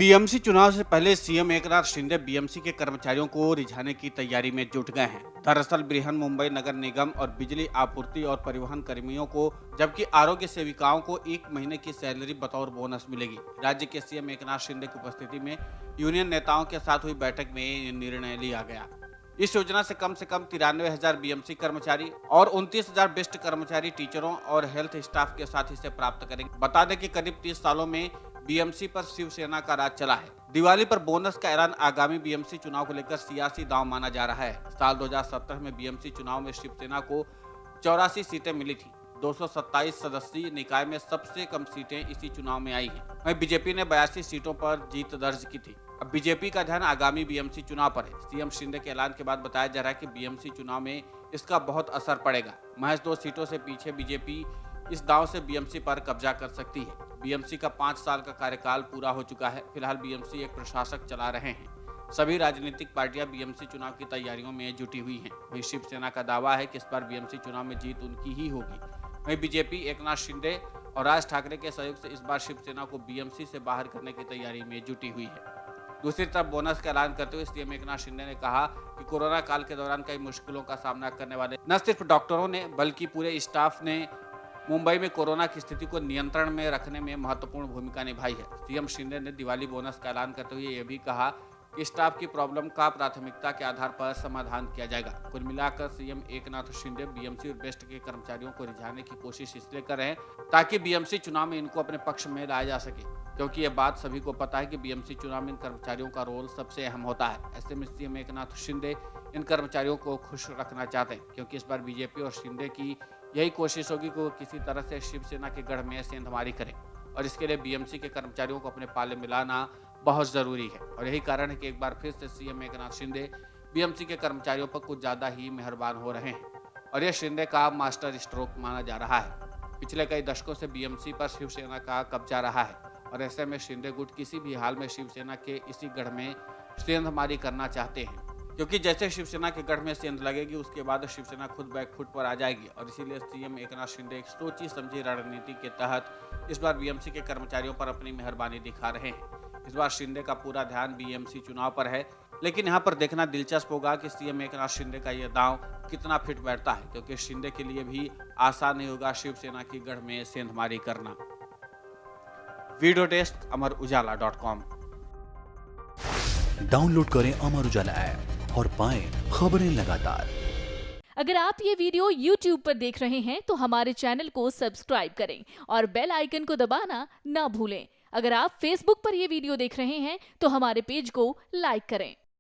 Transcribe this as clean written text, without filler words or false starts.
BMC चुनाव से पहले सीएम एकनाथ शिंदे बीएमसी के कर्मचारियों को रिझाने की तैयारी में जुट गए हैं। दरअसल बृहन मुंबई नगर निगम और बिजली आपूर्ति और परिवहन कर्मियों को जबकि आरोग्य सेविकाओं को 1 महीने की सैलरी बतौर बोनस मिलेगी। राज्य के सीएम एकनाथ शिंदे की उपस्थिति में यूनियन नेताओं के साथ हुई बैठक में ये निर्णय लिया गया। इस योजना से कम 93,000 बीएमसी कर्मचारी और 29,000 बेस्ट कर्मचारी टीचरों और हेल्थ स्टाफ के साथ इसे प्राप्त करेंगे। बता दें कि करीब 30 सालों में बीएमसी पर शिवसेना का राज चला है। दिवाली पर बोनस का ऐलान आगामी बीएमसी चुनाव को लेकर सियासी दांव माना जा रहा है। साल 2017 में बीएमसी चुनाव में शिवसेना को 84 सीटें मिली थी। 227 सदस्यीय निकाय में सबसे कम सीटें इसी चुनाव में आई हैं। वहीं बीजेपी ने 82 सीटों पर जीत दर्ज की थी। अब बीजेपी का ध्यान आगामी बीएमसी चुनाव पर है। सीएम शिंदे के ऐलान के बाद बताया जा रहा है कि बीएमसी चुनाव में इसका बहुत असर पड़ेगा। महज 2 सीटों से पीछे बीजेपी इस दांव से बीएमसी पर कब्जा कर सकती है। बीएमसी का 5 साल का कार्यकाल पूरा हो चुका है। फिलहाल बीएमसी एक प्रशासक चला रहे हैं। सभी राजनीतिक पार्टियां बीएमसी चुनाव की तैयारियों में जुटी हुई हैं। वहीं शिवसेना का दावा है कि इस बार बीएमसी चुनाव में जीत उनकी ही होगी। वहीं बीजेपी एकनाथ शिंदे और राज ठाकरे के सहयोग से इस बार शिवसेना को बीएमसी से बाहर करने की तैयारी में जुटी हुई है। दूसरी तरफ बोनस का ऐलान करते हुए सीएम एकनाथ शिंदे ने कहा कि कोरोना काल के दौरान कई मुश्किलों का सामना करने वाले न सिर्फ डॉक्टरों ने बल्कि पूरे स्टाफ ने मुंबई में कोरोना की स्थिति को नियंत्रण में रखने में महत्वपूर्ण भूमिका निभाई है। सीएम शिंदे ने दिवाली बोनस का ऐलान करते हुए यह भी कहा कि स्टाफ की प्रॉब्लम का प्राथमिकता के आधार पर समाधान किया जाएगा। कुल मिलाकर सीएम एकनाथ शिंदे बीएमसी और बेस्ट के कर्मचारियों को रिझाने की कोशिश इसलिए कर रहे हैं ताकि बीएमसी चुनाव में इनको अपने पक्ष में लाया जा सके, क्योंकि ये बात सभी को पता है कि बीएमसी चुनाव में इन कर्मचारियों का रोल सबसे अहम होता है। ऐसे में सीएम एकनाथ शिंदे इन कर्मचारियों को खुश रखना चाहते हैं, क्योंकि इस बार बीजेपी और शिंदे की यही कोशिश होगी कि वो किसी तरह से शिवसेना के गढ़ में सेंधमारी करें और इसके लिए बीएमसी के कर्मचारियों को अपने पाले मिलाना बहुत जरूरी है। और यही कारण है कि एक बार फिर से सीएम एकनाथ शिंदे बीएमसी के कर्मचारियों पर कुछ ज्यादा ही मेहरबान हो रहे हैं और यह शिंदे का मास्टर स्ट्रोक माना जा रहा है। पिछले कई दशकों से बीएमसी पर शिवसेना का कब्जा रहा है और ऐसे में शिंदे गुट किसी भी हाल में शिवसेना के इसी गढ़ में सेंधमारी करना चाहते हैं, क्योंकि जैसे शिवसेना के गढ़ में सेंध लगेगी उसके बाद शिवसेना खुद बैकफुट पर आ जाएगी। और इसीलिए सीएम एकनाथ शिंदे एक सोची समझी रणनीति के तहत इस बार बीएमसी के कर्मचारियों पर अपनी मेहरबानी दिखा रहे हैं। इस बार शिंदे का पूरा ध्यान बीएमसी चुनाव पर है, लेकिन यहाँ पर देखना दिलचस्प होगा कि सीएम एकनाथ शिंदे का यह दांव कितना फिट बैठता है, क्योंकि शिंदे के लिए भी आसान नहीं होगा शिवसेना की गढ़ में सेंधमारी करना। Video desk अमरउजाला.com। डाउनलोड करें अमर उजाला ऐप और पाएं खबरें लगातार। अगर आप ये वीडियो YouTube पर देख रहे हैं तो हमारे चैनल को सब्सक्राइब करें और बेल आइकन को दबाना ना भूलें। अगर आप Facebook पर ये वीडियो देख रहे हैं तो हमारे पेज को लाइक करें।